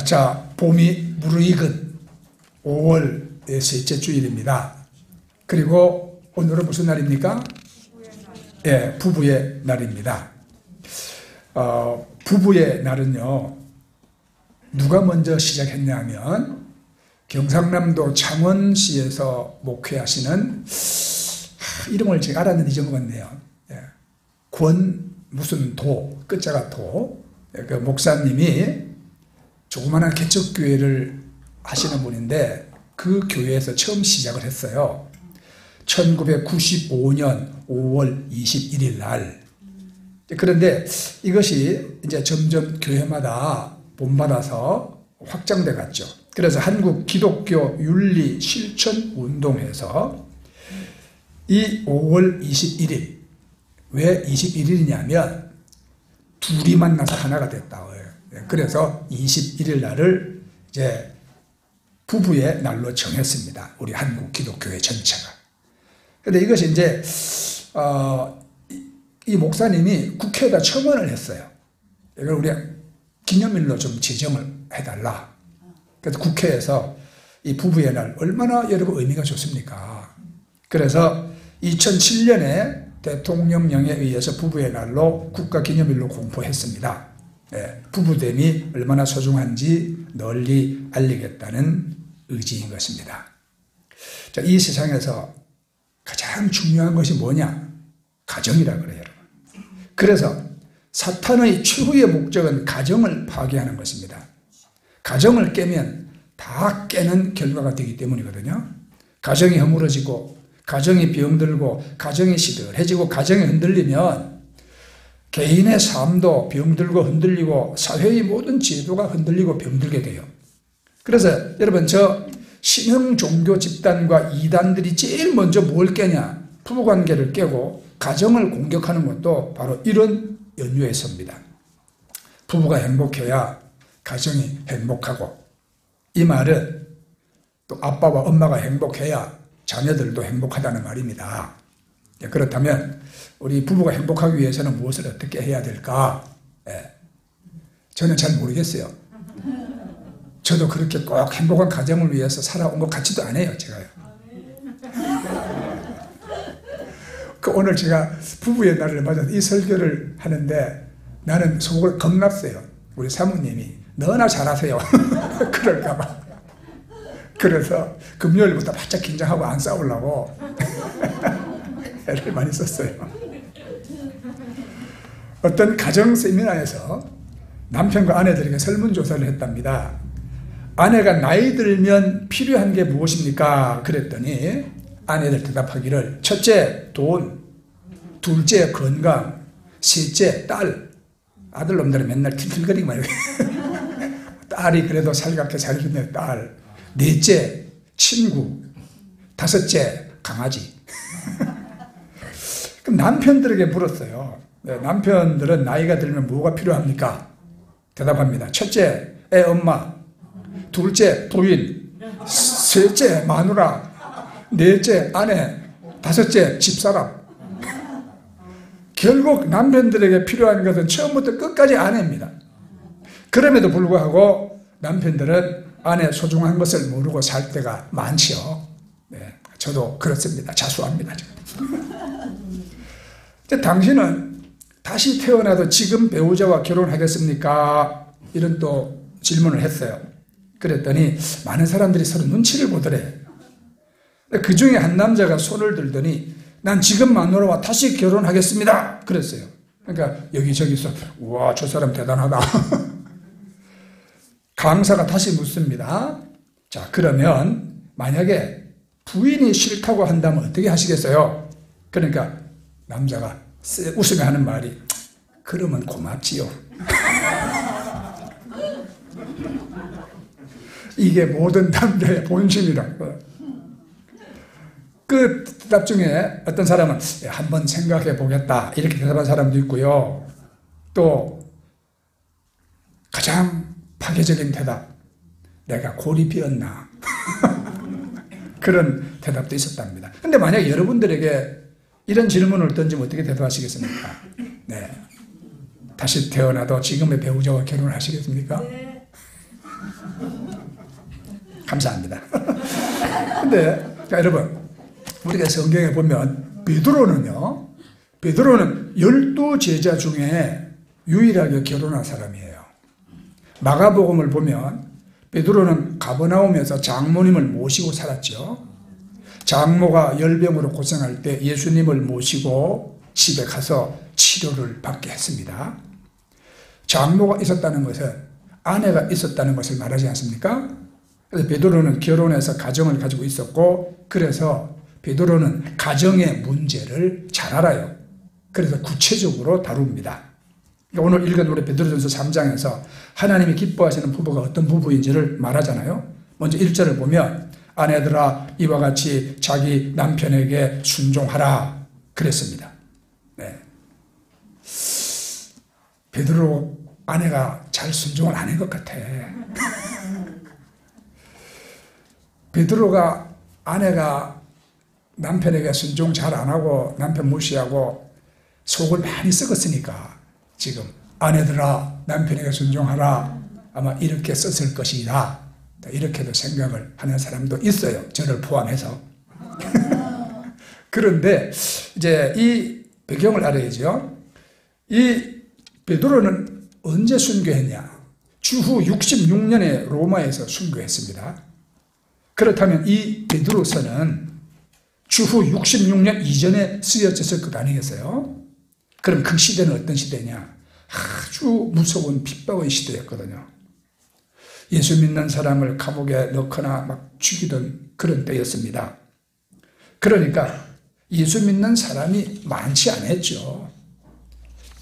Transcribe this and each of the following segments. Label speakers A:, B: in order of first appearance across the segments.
A: 자, 봄이 무르익은 5월 셋째 주일입니다. 그리고 오늘은 무슨 날입니까? 예, 부부의 날입니다. 부부의 날은요, 누가 먼저 시작했냐면 경상남도 창원시에서 목회하시는 이름을 제가 알았는데 잊어먹었네요. 예, 권 무슨 도, 끝자가 도, 그 목사님이 조그마한 개척교회를 하시는 분인데 그 교회에서 처음 시작을 했어요. 1995년 5월 21일 날. 그런데 이것이 이제 점점 교회마다 본받아서 확장돼 갔죠. 그래서 한국 기독교 윤리 실천 운동에서 이 5월 21일, 왜 21일이냐면 둘이 만나서 하나가 됐다. 그래서 21일 날을 이제 부부의 날로 정했습니다. 우리 한국 기독교회 전체가. 근데 이것이 이제 이 목사님이 국회에다 청원을 했어요. 이걸 우리 기념일로 좀 지정을 해달라. 그래서 국회에서 이 부부의 날 얼마나 여러분 의미가 좋습니까? 그래서 2007년에 대통령령에 의해서 부부의 날로 국가기념일로 공포했습니다. 예, 부부됨이 얼마나 소중한지 널리 알리겠다는 의지인 것입니다. 자, 이 세상에서 가장 중요한 것이 뭐냐? 가정이라고 그래요, 여러분. 그래서 사탄의 최후의 목적은 가정을 파괴하는 것입니다. 가정을 깨면 다 깨는 결과가 되기 때문이거든요. 가정이 허물어지고 가정이 병들고 가정이 시들해지고 가정이 흔들리면 개인의 삶도 병들고 흔들리고 사회의 모든 제도가 흔들리고 병들게 돼요. 그래서 여러분, 저 신흥 종교 집단과 이단들이 제일 먼저 뭘 깨냐? 부부관계를 깨고 가정을 공격하는 것도 바로 이런 연유에서입니다. 부부가 행복해야 가정이 행복하고, 이 말은 또 아빠와 엄마가 행복해야 자녀들도 행복하다는 말입니다. 그렇다면 우리 부부가 행복하기 위해서는 무엇을 어떻게 해야 될까? 저는 잘 모르겠어요. 저도 그렇게 꼭 행복한 가정을 위해서 살아온 것 같지도 않아요, 제가요. 오늘 제가 부부의 날을 맞아서 이 설교를 하는데 나는 속을 겁났어요. 우리 사모님이 너나 잘하세요. 그럴까봐. 그래서 금요일부터 바짝 긴장하고 안 싸우려고 애를 많이 썼어요. 어떤 가정 세미나에서 남편과 아내들에게 설문조사를 했답니다. 아내가 나이 들면 필요한 게 무엇입니까? 그랬더니 아내들 대답하기를 첫째 돈, 둘째 건강, 셋째 딸. 아들놈들은 맨날 틸틸거리기만 해요. 딸이 그래도 살갑게 잘 키우는 딸. 넷째 친구, 다섯째 강아지. 그럼 남편들에게 물었어요. 남편들은 나이가 들면 뭐가 필요합니까? 대답합니다. 첫째 애 엄마, 둘째 부인, 셋째 마누라, 넷째 아내, 다섯째 집사람. 결국 남편들에게 필요한 것은 처음부터 끝까지 아내입니다. 그럼에도 불구하고 남편들은 아내 소중한 것을 모르고 살 때가 많지요. 네, 저도 그렇습니다. 자수합니다. 당신은 다시 태어나도 지금 배우자와 결혼하겠습니까? 이런 또 질문을 했어요. 그랬더니 많은 사람들이 서로 눈치를 보더래. 그 중에 한 남자가 손을 들더니 난 지금 마누라와 다시 결혼하겠습니다. 그랬어요. 그러니까 여기저기서 우와, 저 사람 대단하다. 강사가 다시 묻습니다. 자, 그러면 만약에 부인이 싫다고 한다면 어떻게 하시겠어요? 그러니까 남자가 웃으며 하는 말이 그러면 고맙지요. 이게 모든 남자의 본심이라고. 그 대답 중에 어떤 사람은 한번 생각해 보겠다 이렇게 대답한 사람도 있고요. 또 가장 파괴적인 대답, 내가 골이 비었나? 그런 대답도 있었답니다. 근데 만약에 여러분들에게 이런 질문을 던지면 어떻게 대답하시겠습니까? 네. 다시 태어나도 지금의 배우자와 결혼을 하시겠습니까?
B: 네.
A: 감사합니다. 근데 여러분, 우리가 성경에 보면 베드로는 12제자 중에 유일하게 결혼한 사람이에요. 마가복음을 보면 베드로는 가버나움에서 장모님을 모시고 살았죠. 장모가 열병으로 고생할 때 예수님을 모시고 집에 가서 치료를 받게 했습니다. 장모가 있었다는 것은 아내가 있었다는 것을 말하지 않습니까? 그래서 베드로는 결혼해서 가정을 가지고 있었고, 그래서 베드로는 가정의 문제를 잘 알아요. 그래서 구체적으로 다룹니다. 오늘 읽은 우리 베드로전서 3장에서 하나님이 기뻐하시는 부부가 어떤 부부인지를 말하잖아요. 먼저 1절을 보면 아내들아 이와 같이 자기 남편에게 순종하라 그랬습니다. 네. 베드로 아내가 잘 순종을 안 한 것 같아. 베드로가 아내가 남편에게 순종 잘 안 하고 남편 무시하고 속을 많이 썩었으니까 지금 아내들아 남편에게 순종하라 아마 이렇게 썼을 것이다. 이렇게도 생각을 하는 사람도 있어요. 저를 포함해서. 그런데 이제 이 배경을 알아야죠. 이 베드로는 언제 순교했냐? 주후 66년에 로마에서 순교했습니다. 그렇다면 이 베드로서는 주후 66년 이전에 쓰여졌을 것 아니겠어요? 그럼 그 시대는 어떤 시대냐? 아주 무서운 핍박의 시대였거든요. 예수 믿는 사람을 감옥에 넣거나 막 죽이던 그런 때였습니다. 그러니까 예수 믿는 사람이 많지 않았죠.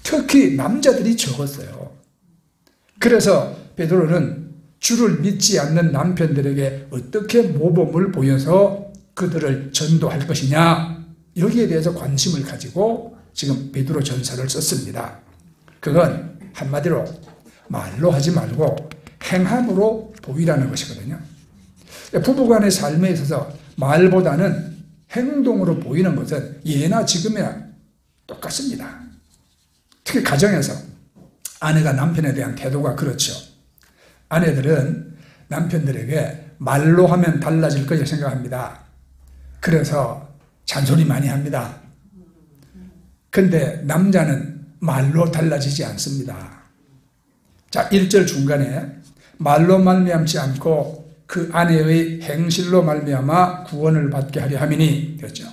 A: 특히 남자들이 적었어요. 그래서 베드로는 주를 믿지 않는 남편들에게 어떻게 모범을 보여서 그들을 전도할 것이냐, 여기에 대해서 관심을 가지고 지금 베드로 전서를 썼습니다. 그건 한마디로 말로 하지 말고 행함으로 보이라는 것이거든요. 부부간의 삶에 있어서 말보다는 행동으로 보이는 것은 예나 지금이나 똑같습니다. 특히 가정에서 아내가 남편에 대한 태도가 그렇죠. 아내들은 남편들에게 말로 하면 달라질 것을 생각합니다. 그래서 잔소리 많이 합니다. 근데 남자는 말로 달라지지 않습니다. 자, 1절 중간에 말로 말미암지 않고 그 아내의 행실로 말미암아 구원을 받게 하려 함이니 그렇죠.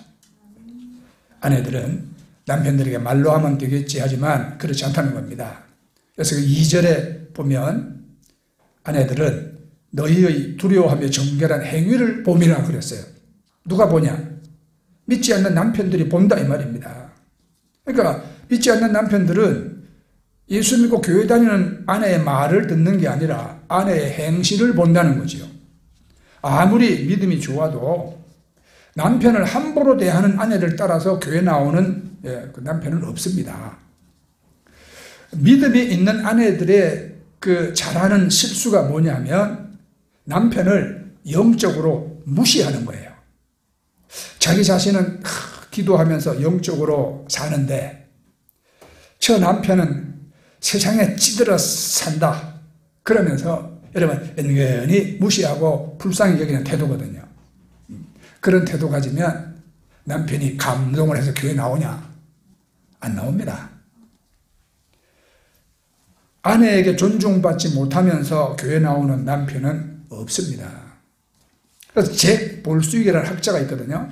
A: 아내들은 남편들에게 말로 하면 되겠지 하지만 그렇지 않다는 겁니다. 그래서 2절에 보면 아내들은 너희의 두려워하며 정결한 행위를 봄이라 그랬어요. 누가 보냐? 믿지 않는 남편들이 본다 이 말입니다. 그러니까 믿지 않는 남편들은 예수 믿고 교회 다니는 아내의 말을 듣는 게 아니라 아내의 행실을 본다는 거죠. 아무리 믿음이 좋아도 남편을 함부로 대하는 아내를 따라서 교회 나오는 그 남편은 없습니다. 믿음이 있는 아내들의 그 잘하는 실수가 뭐냐면 남편을 영적으로 무시하는 거예요. 자기 자신은 기도하면서 영적으로 사는데 저 남편은 세상에 찌들어 산다 그러면서 여러분 은근히 무시하고 불쌍히 여기는 태도거든요. 그런 태도 가지면 남편이 감동을 해서 교회 나오냐? 안 나옵니다. 아내에게 존중받지 못하면서 교회 나오는 남편은 없습니다. 그래서 잭 볼수익이라는 학자가 있거든요.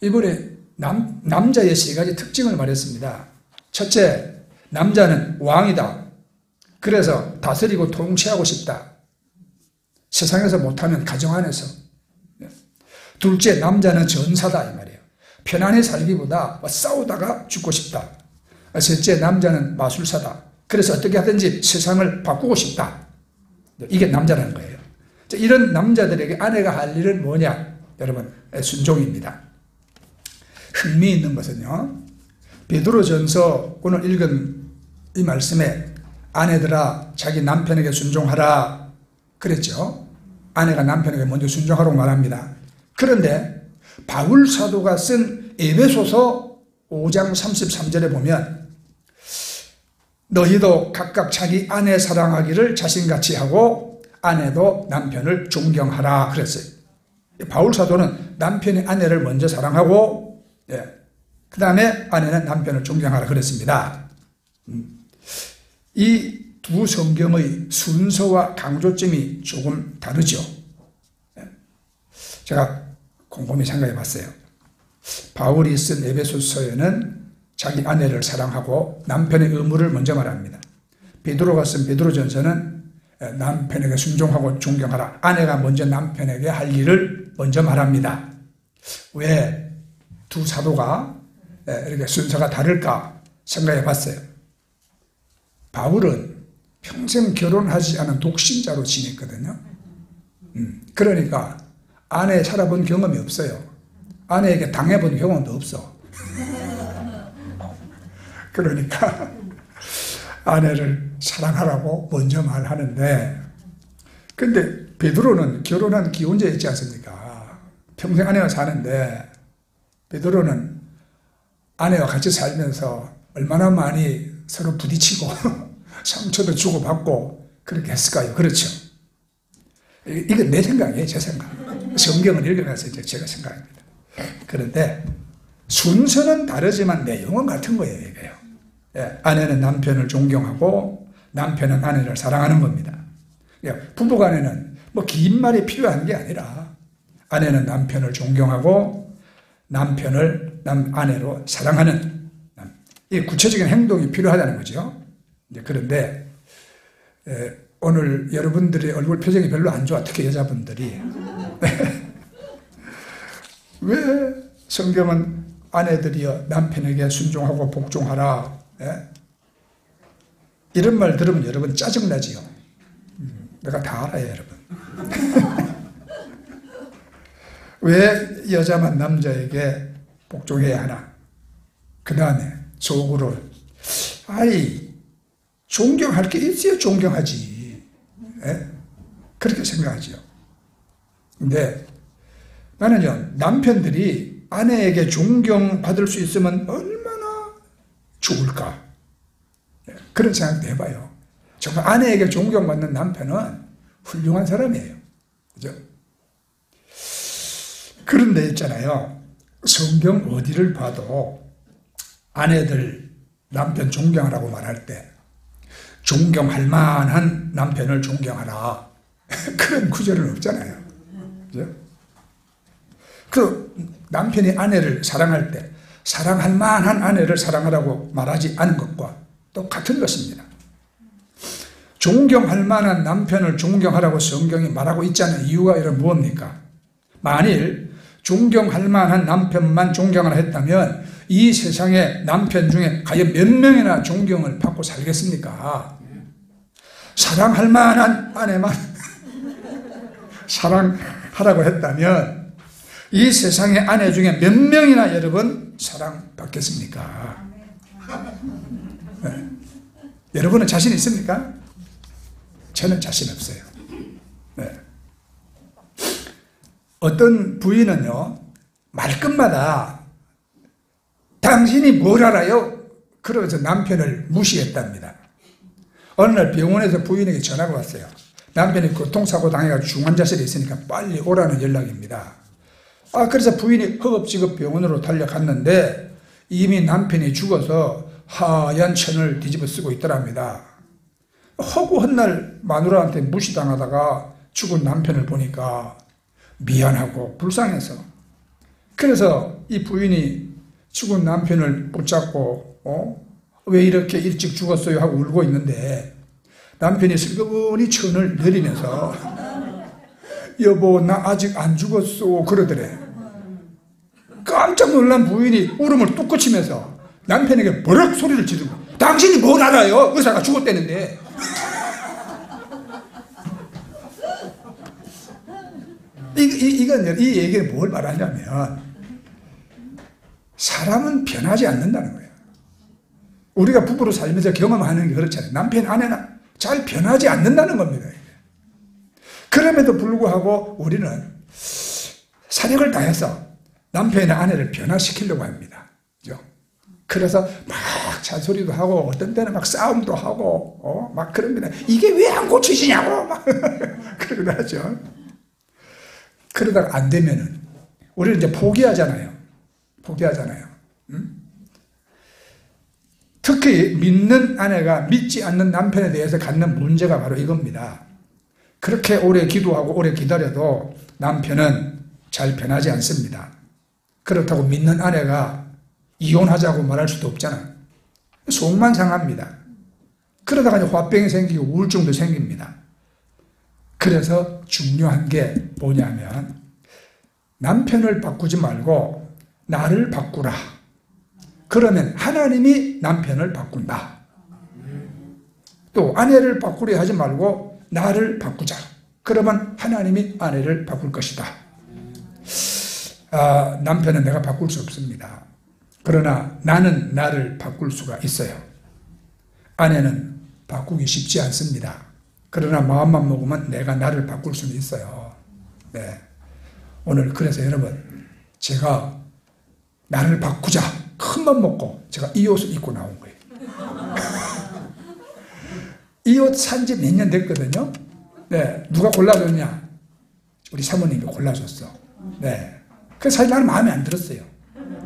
A: 이번에 남자의 세 가지 특징을 말했습니다. 첫째, 남자는 왕이다. 그래서 다스리고 통치하고 싶다. 세상에서 못하면 가정 안에서. 둘째, 남자는 전사다 이 말이에요. 편안히 살기보다 싸우다가 죽고 싶다. 셋째, 남자는 마술사다. 그래서 어떻게 하든지 세상을 바꾸고 싶다. 이게 남자라는 거예요. 이런 남자들에게 아내가 할 일은 뭐냐? 여러분, 순종입니다. 흥미있는 것은요, 베드로전서 오늘 읽은 이 말씀에 아내들아 자기 남편에게 순종하라 그랬죠. 아내가 남편에게 먼저 순종하라고 말합니다. 그런데 바울 사도가 쓴 에베소서 5장 33절에 보면 너희도 각각 자기 아내 사랑하기를 자신같이 하고 아내도 남편을 존경하라 그랬어요. 바울 사도는 남편이 아내를 먼저 사랑하고 그 다음에 아내는 남편을 존경하라 그랬습니다. 이 두 성경의 순서와 강조점이 조금 다르죠. 제가 곰곰이 생각해 봤어요. 바울이 쓴 에베소서에는 자기 아내를 사랑하고 남편의 의무를 먼저 말합니다. 베드로가 쓴 베드로전서는 남편에게 순종하고 존경하라. 아내가 먼저 남편에게 할 일을 먼저 말합니다. 왜 두 사도가 이렇게 순서가 다를까 생각해 봤어요. 바울은 평생 결혼하지 않은 독신자로 지냈거든요. 그러니까 아내 살아본 경험이 없어요. 아내에게 당해본 경험도 없어. 그러니까 아내를 사랑하라고 먼저 말하는데, 근데 베드로는 결혼한 기혼자였지 않습니까? 평생 아내와 사는데 베드로는 아내와 같이 살면서 얼마나 많이 서로 부딪히고 상처도 주고받고 그렇게 했을까요? 그렇죠. 이건 내 생각이에요. 제 생각. 성경을 읽으면서 제가 생각합니다. 그런데 순서는 다르지만 내용은 같은 거예요. 이게요. 아내는 남편을 존경하고 남편은 아내를 사랑하는 겁니다. 부부간에는 뭐 긴 말이 필요한 게 아니라 아내는 남편을 존경하고 남편을 아내로 사랑하는 이 구체적인 행동이 필요하다는 거죠. 그런데 오늘 여러분들의 얼굴 표정이 별로 안 좋아. 특히 여자분들이. 왜 성경은 아내들이여 남편에게 순종하고 복종하라. 이런 말 들으면 여러분 짜증나지요. 내가 다 알아요, 여러분. 왜 여자만 남자에게 복종해야 하나? 그 다음에 속으로 존경할 게 있어야 존경하지. 그렇게 생각하죠. 근데 나는요, 남편들이 아내에게 존경받을 수 있으면 얼마나 좋을까? 그런 생각도 해봐요. 정말 아내에게 존경받는 남편은 훌륭한 사람이에요. 그죠? 그런데 있잖아요. 성경 어디를 봐도 아내들 남편 존경하라고 말할 때 존경할 만한 남편을 존경하라. 그런 구절은 없잖아요. 그죠? 그 남편이 아내를 사랑할 때 사랑할 만한 아내를 사랑하라고 말하지 않은 것과 똑같은 것입니다. 존경할 만한 남편을 존경하라고 성경이 말하고 있지 않은 이유가 뭡니까? 만일 존경할 만한 남편만 존경하라 했다면 이 세상에 남편 중에 과연 몇 명이나 존경을 받고 살겠습니까? 사랑할 만한 아내만 사랑하라고 했다면 이 세상의 아내 중에 몇 명이나 여러분 사랑받겠습니까? 네. 여러분은 자신 있습니까? 저는 자신 없어요. 네. 어떤 부인은요, 말끝마다 당신이 뭘 알아요? 그러면서 남편을 무시했답니다. 어느 날 병원에서 부인에게 전화가 왔어요. 남편이 교통사고 당해가지고 중환자실에 있으니까 빨리 오라는 연락입니다. 그래서 부인이 허겁지겁 병원으로 달려갔는데 이미 남편이 죽어서 하얀 천을 뒤집어 쓰고 있더랍니다. 허구한 날 마누라한테 무시당하다가 죽은 남편을 보니까 미안하고 불쌍해서, 그래서 이 부인이 죽은 남편을 붙잡고 왜 이렇게 일찍 죽었어요 하고 울고 있는데 남편이 슬그머니 천을 내리면서 여보 나 아직 안 죽었어 그러더래. 깜짝 놀란 부인이 울음을 뚝 그치면서 남편에게 버럭 소리를 지르고 당신이 뭘 알아요? 의사가 죽었다는데. 이 얘기를 뭘 말하냐면 사람은 변하지 않는다는 거예요. 우리가 부부로 살면서 경험하는 게 그렇잖아요. 남편, 아내는 잘 변하지 않는다는 겁니다. 그럼에도 불구하고 우리는 사력을 다해서 남편이나 아내를 변화시키려고 합니다. 그죠? 그래서 막 잔소리도 하고 어떤 때는 막 싸움도 하고 막 그럽니다. 이게 왜 안 고치시냐고 막 그러기도 하죠. 그러다가 안 되면은 우리는 이제 포기하잖아요. 특히 믿는 아내가 믿지 않는 남편에 대해서 갖는 문제가 바로 이겁니다. 그렇게 오래 기도하고 오래 기다려도 남편은 잘 변하지 않습니다. 그렇다고 믿는 아내가 이혼하자고 말할 수도 없잖아요. 속만 상합니다. 그러다가 이제 화병이 생기고 우울증도 생깁니다. 그래서 중요한 게 뭐냐면 남편을 바꾸지 말고 나를 바꾸라. 그러면 하나님이 남편을 바꾼다. 또 아내를 바꾸려 하지 말고 나를 바꾸자. 그러면 하나님이 아내를 바꿀 것이다. 남편은 내가 바꿀 수 없습니다. 그러나 나는 나를 바꿀 수가 있어요. 아내는 바꾸기 쉽지 않습니다. 그러나 마음만 먹으면 내가 나를 바꿀 수는 있어요. 네. 오늘 그래서 여러분 제가 나를 바꾸자 큰맘 먹고 제가 이 옷을 입고 나온 거예요. 이 옷 산 지 몇 년 됐거든요. 네. 누가 골라줬냐? 우리 사모님이 골라줬어. 네. 그래서 사실 나는 마음에 안 들었어요.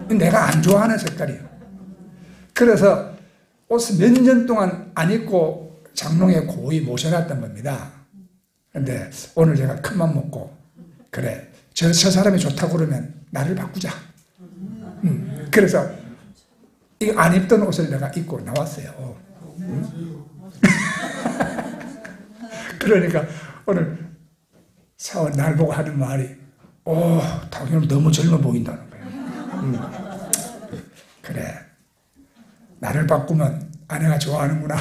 A: 내가 안 좋아하는 색깔이에요. 그래서 옷을 몇 년 동안 안 입고 장롱에 고이 모셔놨던 겁니다. 근데 오늘 제가 큰맘 먹고 그래 저 사람이 좋다고 그러면 나를 바꾸자. 그래서 이거 안 입던 옷을 내가 입고 나왔어요. 그러니까 오늘 사원 날 보고 하는 말이 당연히 너무 젊어 보인다는 거예요. 그래 나를 바꾸면 아내가 좋아하는구나.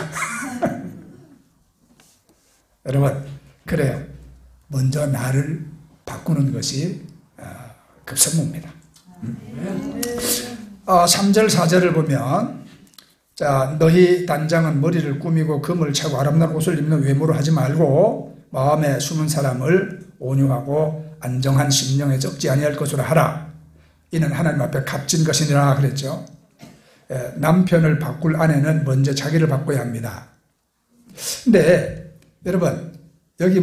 A: 여러분 그래요. 먼저 나를 바꾸는 것이 급선무입니다. 3절 4절을 보면 자 너희 단장은 머리를 꾸미고 금을 차고 아름다운 옷을 입는 외모로 하지 말고 마음에 숨은 사람을 온유하고 안정한 심령에 적지 아니할 것으로 하라. 이는 하나님 앞에 값진 것이니라 그랬죠. 남편을 바꿀 아내는 먼저 자기를 바꿔야 합니다. 근데 여러분 여기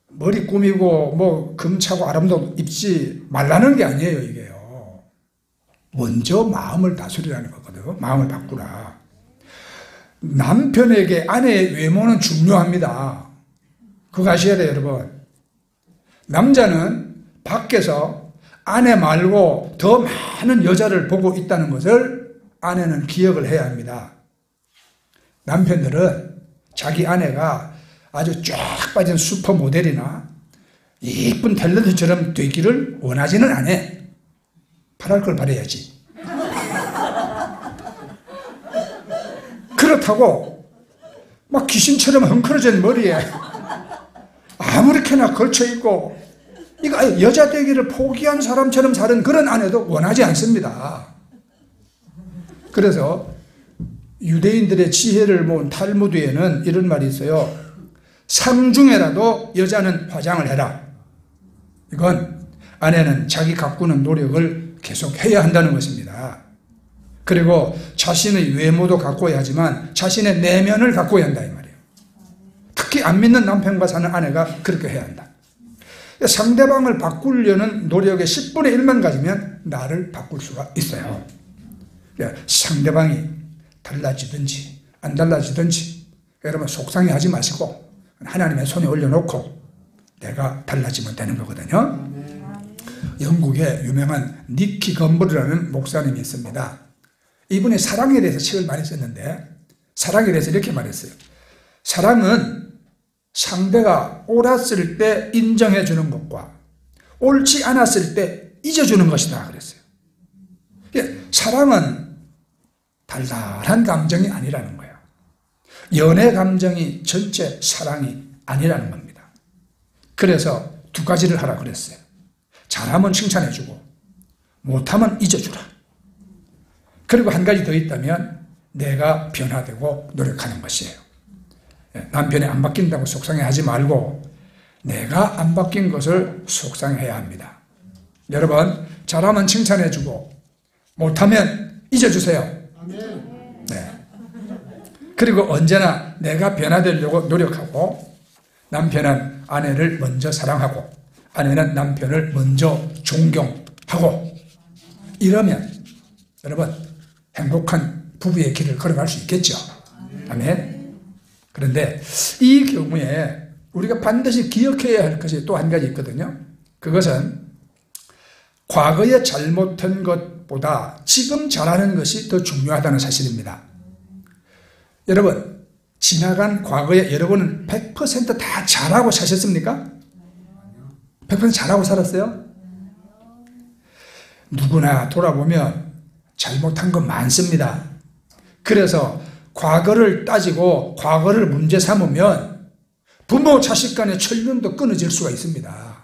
A: 머리 꾸미고 금 차고 아름다운 옷 입지 말라는 게 아니에요. 이게요. 먼저 마음을 다스리라는 거거든요. 마음을 바꾸라. 남편에게 아내의 외모는 중요합니다. 그거 아셔야 돼요, 여러분. 남자는 밖에서 아내 말고 더 많은 여자를 보고 있다는 것을 아내는 기억을 해야 합니다. 남편들은 자기 아내가 아주 쫙 빠진 슈퍼모델이나 예쁜 탤런트처럼 되기를 원하지는 않아. 바랄 걸 바라야지. 그렇다고 막 귀신처럼 헝클어진 머리에 아무렇게나 걸쳐있고 이거 여자 되기를 포기한 사람처럼 사는 그런 아내도 원하지 않습니다. 그래서 유대인들의 지혜를 모은 탈무드에는 이런 말이 있어요. 상중에라도 여자는 화장을 해라. 이건 아내는 자기 가꾸는 노력을 계속 해야 한다는 것입니다. 그리고 자신의 외모도 가꿔야 하지만 자신의 내면을 가꿔야 한다 이 말이에요. 특히 안 믿는 남편과 사는 아내가 그렇게 해야 한다. 상대방을 바꾸려는 노력의 10분의 1만 가지면 나를 바꿀 수가 있어요. 상대방이 달라지든지 안 달라지든지 여러분 속상해하지 마시고 하나님의 손에 올려놓고 내가 달라지면 되는 거거든요. 영국에 유명한 니키 건버라는 목사님이 있습니다. 이분이 사랑에 대해서 책을 많이 썼는데 사랑에 대해서 이렇게 말했어요. 사랑은 상대가 옳았을 때 인정해 주는 것과 옳지 않았을 때 잊어주는 것이다 그랬어요. 사랑은 달달한 감정이 아니라는 거예요. 연애 감정이 전체 사랑이 아니라는 겁니다. 그래서 두 가지를 하라 그랬어요. 잘하면 칭찬해주고 못하면 잊어주라. 그리고 한 가지 더 있다면 내가 변화되고 노력하는 것이에요. 남편이 안 바뀐다고 속상해하지 말고 내가 안 바뀐 것을 속상해야 합니다. 여러분 잘하면 칭찬해주고 못하면 잊어주세요. 네. 그리고 언제나 내가 변화되려고 노력하고 남편은 아내를 먼저 사랑하고 아내는 남편을 먼저 존경하고 이러면 여러분 행복한 부부의 길을 걸어갈 수 있겠죠. 아멘. 그런데 이 경우에 우리가 반드시 기억해야 할 것이 또 한 가지 있거든요. 그것은 과거에 잘못한 것보다 지금 잘하는 것이 더 중요하다는 사실입니다. 여러분, 지나간 과거에 여러분은 100%다 잘하고 사셨습니까? 100% 잘하고 살았어요? 누구나 돌아보면 잘못한 건 많습니다. 그래서 과거를 따지고 과거를 문제 삼으면 부모 자식 간의 천륜도 끊어질 수가 있습니다.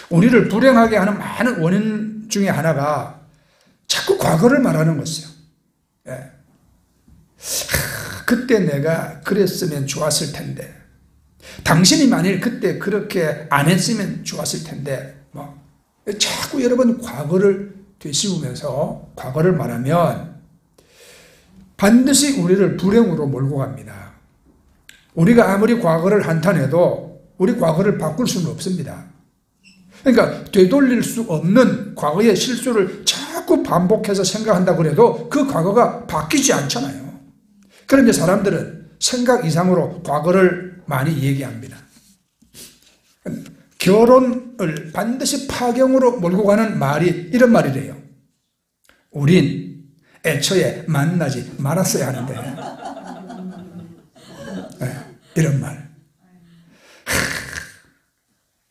A: 우리를 불행하게 하는 많은 원인 중에 하나가 자꾸 과거를 말하는 것이에요. 예. 그때 내가 그랬으면 좋았을 텐데, 당신이 만일 그때 그렇게 안 했으면 좋았을 텐데, 자꾸 여러분 과거를 되씹으면서 과거를 말하면 반드시 우리를 불행으로 몰고 갑니다. 우리가 아무리 과거를 한탄해도 우리 과거를 바꿀 수는 없습니다. 그러니까 되돌릴 수 없는 과거의 실수를 자꾸 반복해서 생각한다고 해도 그 과거가 바뀌지 않잖아요. 그런데 사람들은 생각 이상으로 과거를 많이 얘기합니다. 결혼을 반드시 파경으로 몰고 가는 말이 이런 말이래요. 우린 애초에 만나지 말았어야 하는데. 네, 이런 말.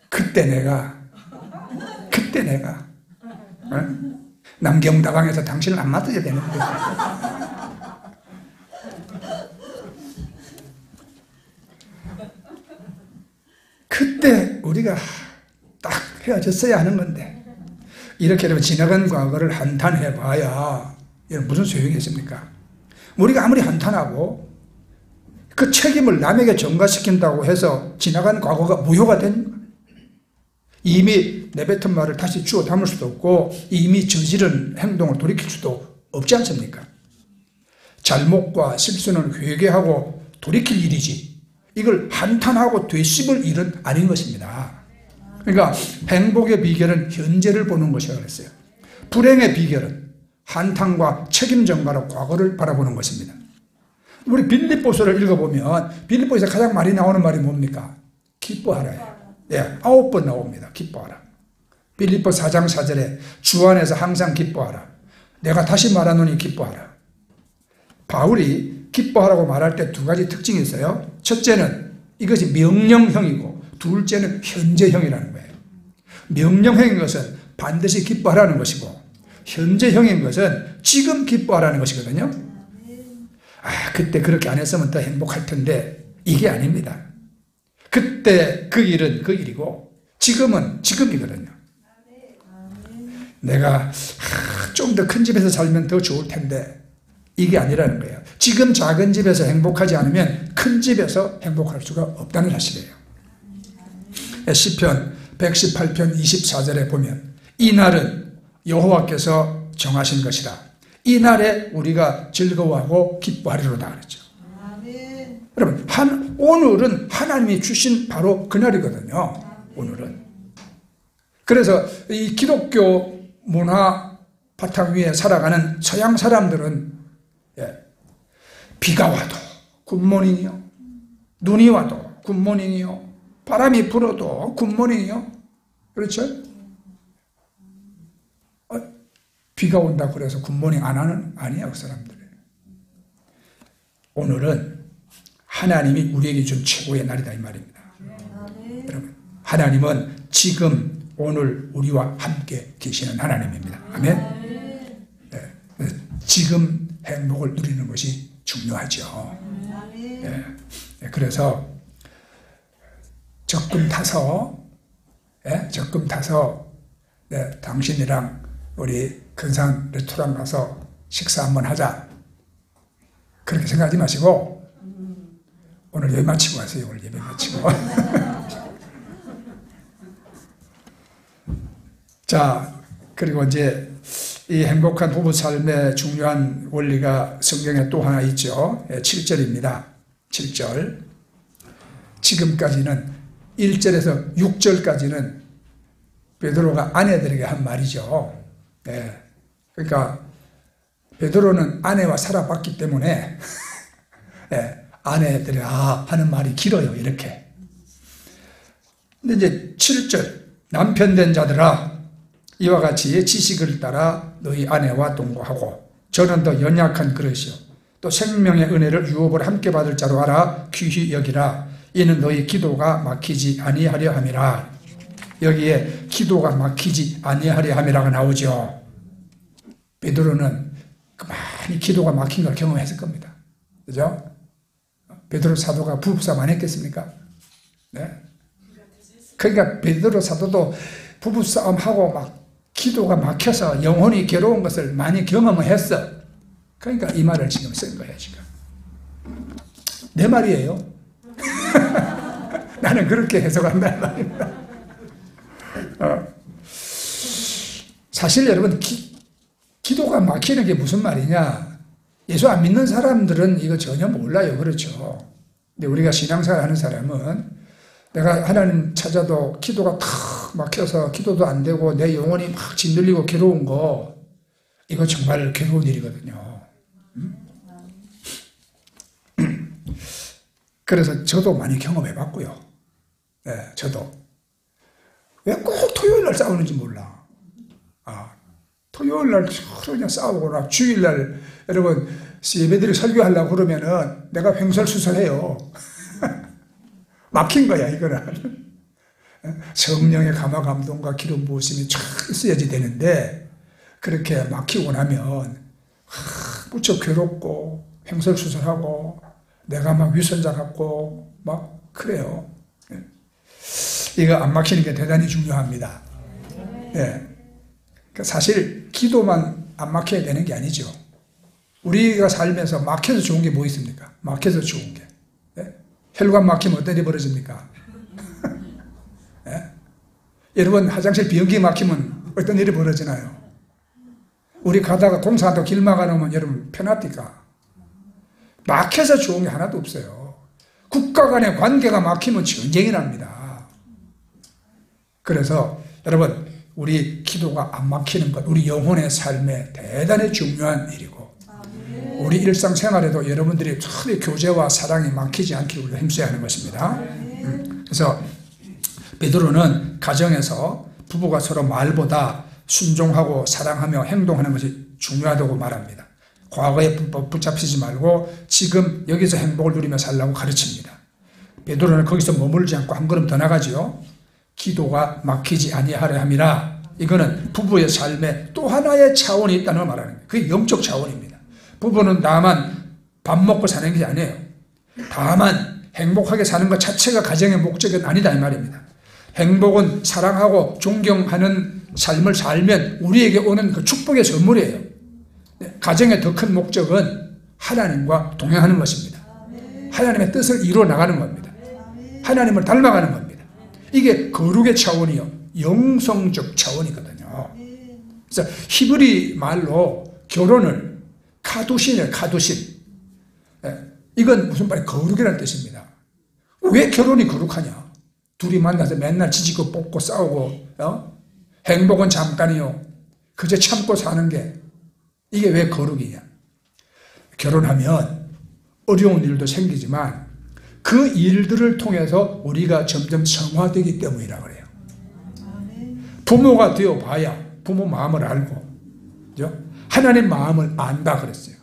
A: 그때 내가 남경다방에서 당신을 안 맡아야 되는데. 그때 우리가 딱 헤어졌어야 하는 건데, 이렇게 되면 지나간 과거를 한탄해봐야 무슨 소용이 있습니까? 우리가 아무리 한탄하고 그 책임을 남에게 전가시킨다고 해서 지나간 과거가 무효가 됩니까? 이미 내뱉은 말을 다시 주워 담을 수도 없고 이미 저지른 행동을 돌이킬 수도 없지 않습니까? 잘못과 실수는 회개하고 돌이킬 일이지, 이걸 한탄하고 되씹을 일은 아닌 것입니다. 그러니까 행복의 비결은 현재를 보는 것이라고 그랬어요. 불행의 비결은 한탄과 책임 전가로 과거를 바라보는 것입니다. 우리 빌립보서를 읽어보면 빌립보에서 가장 많이 나오는 말이 뭡니까? 기뻐하라예요. 예, 9번 나옵니다. 기뻐하라. 빌립보 4장 4절에 주 안에서 항상 기뻐하라. 내가 다시 말하노니 기뻐하라. 바울이 기뻐하라고 말할 때 두 가지 특징이 있어요. 첫째는 이것이 명령형이고 둘째는 현재형이라는 거예요. 명령형인 것은 반드시 기뻐하라는 것이고 현재형인 것은 지금 기뻐하라는 것이거든요. 그때 그렇게 안 했으면 더 행복할 텐데, 이게 아닙니다. 그때 그 일은 그 일이고 지금은 지금이거든요. 내가 좀 더 큰 집에서 살면 더 좋을 텐데, 이게 아니라는 거예요. 지금 작은 집에서 행복하지 않으면 큰 집에서 행복할 수가 없다는 사실이에요. 시편 118편 24절에 보면 이 날은 여호와께서 정하신 것이다. 이 날에 우리가 즐거워하고 기뻐하리로다 그랬죠. 여러분, 오늘은 하나님이 주신 바로 그날이거든요. 오늘은. 그래서 이 기독교 문화 바탕 위에 살아가는 서양 사람들은 비가 와도 굿모닝이요, 눈이 와도 굿모닝이요, 바람이 불어도 굿모닝이요. 그렇죠? 비가 온다고 그래서 굿모닝 안 하는 아니에요, 그 사람들은. 오늘은 하나님이 우리에게 준 최고의 날이다 이 말입니다. 여러분, 하나님은 지금 오늘 우리와 함께 계시는 하나님입니다. 아멘. 네. 지금 행복을 누리는 것이 중요하죠. 네. 그래서 적금 타서 당신이랑 우리 근산 레스토랑 가서 식사 한번 하자, 그렇게 생각하지 마시고 오늘 예배 마치고 가세요. 오늘 예배 마치고. 자, 그리고 이제 이 행복한 부부 삶의 중요한 원리가 성경에 또 하나 있죠. 7절입니다. 7절. 지금까지는 1절에서 6절까지는 베드로가 아내들에게 한 말이죠. 네. 그러니까 베드로는 아내와 살아봤기 때문에 네. 아내들이 하는 말이 길어요. 이렇게. 근데 이제 7절, 남편 된 자들아 이와 같이 지식을 따라 너희 아내와 동거하고 저는 더 연약한 그릇이요 또 생명의 은혜를 유업을 함께 받을 자로 알아 귀히 여기라. 이는 너희 기도가 막히지 아니하려 함이라. 여기에 기도가 막히지 아니하려 함이라가 나오죠. 베드로는 많이 기도가 막힌 걸 경험했을 겁니다. 그죠? 베드로 사도가 부부싸움 안 했겠습니까? 네. 그러니까 베드로 사도도 부부싸움하고 막 기도가 막혀서 영혼이 괴로운 것을 많이 경험을 했어. 그러니까 이 말을 지금 쓴 거예요, 지금. 내 말이에요. 나는 그렇게 해석한다는 말입니다. 사실 여러분, 기도가 막히는 게 무슨 말이냐? 예수 안 믿는 사람들은 이거 전혀 몰라요. 그렇죠. 근데 우리가 신앙생활 하는 사람은 내가 하나님 찾아도 기도가 탁 막혀서 기도도 안 되고 내 영혼이 막 짓눌리고 괴로운 거, 이거 정말 괴로운 일이거든요. 그래서 저도 많이 경험해 봤고요. 네, 저도. 왜 꼭 토요일 날 싸우는지 몰라. 토요일 날 그냥 싸우거나 주일날 여러분 예배드리 설교하려고 그러면은 내가 횡설수설해요. 막힌 거야, 이거는. 성령의 감화 감동과 기름 부으심이 쫙 있어야지 되는데 그렇게 막히고 나면 무척 괴롭고 횡설수설하고 내가 막 위선자 같고 막 그래요. 이거 안 막히는 게 대단히 중요합니다. 네. 사실 기도만 안 막혀야 되는 게 아니죠. 우리가 살면서 막혀서 좋은 게 뭐 있습니까? 막혀서 좋은 게. 네? 혈관 막히면 어떤 일이 벌어집니까? 네? 여러분 화장실 변기 막히면 어떤 일이 벌어지나요? 우리 가다가 공사한다고 길 막아놓으면 여러분 편합니까? 막혀서 좋은 게 하나도 없어요. 국가 간의 관계가 막히면 전쟁이 납니다. 그래서 여러분 우리 기도가 안 막히는 것, 우리 영혼의 삶에 대단히 중요한 일이고 우리 일상생활에도 여러분들이 서로의 교제와 사랑이 막히지 않기를 우리가 힘써야 하는 것입니다. 그래서 베드로는 가정에서 부부가 서로 말보다 순종하고 사랑하며 행동하는 것이 중요하다고 말합니다. 과거에 붙잡히지 말고 지금 여기서 행복을 누리며 살라고 가르칩니다. 베드로는 거기서 머물지 않고 한 걸음 더 나가지요. 기도가 막히지 아니하려 함이라. 이거는 부부의 삶에 또 하나의 차원이 있다는 걸 말하는 거예요. 그게 영적 차원입니다. 부부는 다만 밥 먹고 사는 게 아니에요. 다만 행복하게 사는 것 자체가 가정의 목적은 아니다 이 말입니다. 행복은 사랑하고 존경하는 삶을 살면 우리에게 오는 그 축복의 선물이에요. 가정의 더 큰 목적은 하나님과 동행하는 것입니다. 하나님의 뜻을 이루어 나가는 겁니다. 하나님을 닮아가는 겁니다. 이게 거룩의 차원이요, 영성적 차원이거든요. 그래서 히브리 말로 결혼을 카두신이에요. 카두신. 이건 무슨 말이에요? 거룩이라는 뜻입니다. 왜 결혼이 거룩하냐? 둘이 만나서 맨날 지지고 뽑고 싸우고 행복은 잠깐이요, 그저 참고 사는 게 이게 왜 거룩이냐? 결혼하면 어려운 일도 생기지만 그 일들을 통해서 우리가 점점 성화되기 때문이라 그래요. 부모가 되어봐야 부모 마음을 알고, 그죠? 하나님 마음을 안다 그랬어요.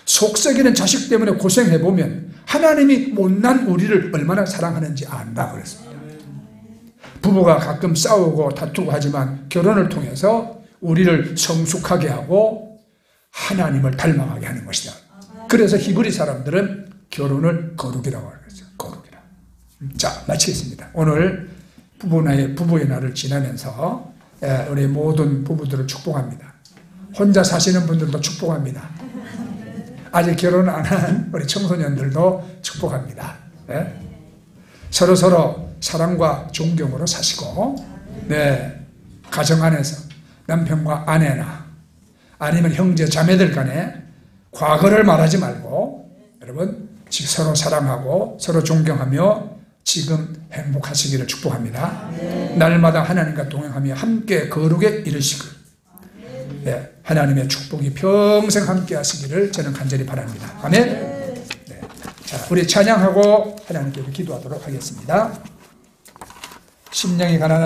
A: 속썩이는 자식 때문에 고생해보면 하나님이 못난 우리를 얼마나 사랑하는지 안다 그랬습니다. 부부가 가끔 싸우고 다투고 하지만 결혼을 통해서 우리를 성숙하게 하고 하나님을 닮아가게 하는 것이다. 그래서 히브리 사람들은 결혼을 거룩이라고 하겠어요. 거룩이라. 자, 마치겠습니다. 오늘 부부의 날을 지나면서 우리 모든 부부들을 축복합니다. 혼자 사시는 분들도 축복합니다. 아직 결혼 안 한 우리 청소년들도 축복합니다. 네. 서로 사랑과 존경으로 사시고, 네, 가정 안에서 남편과 아내나 아니면 형제 자매들 간에 과거를 말하지 말고 여러분 서로 사랑하고 서로 존경하며 지금 행복하시기를 축복합니다. 날마다 하나님과 동행하며 함께 거룩에 이르시길, 네, 하나님의 축복이 평생 함께 하시기를 저는 간절히 바랍니다. 아멘. 네. 자, 우리 찬양하고 하나님께 기도하도록 하겠습니다. 심령이 가난한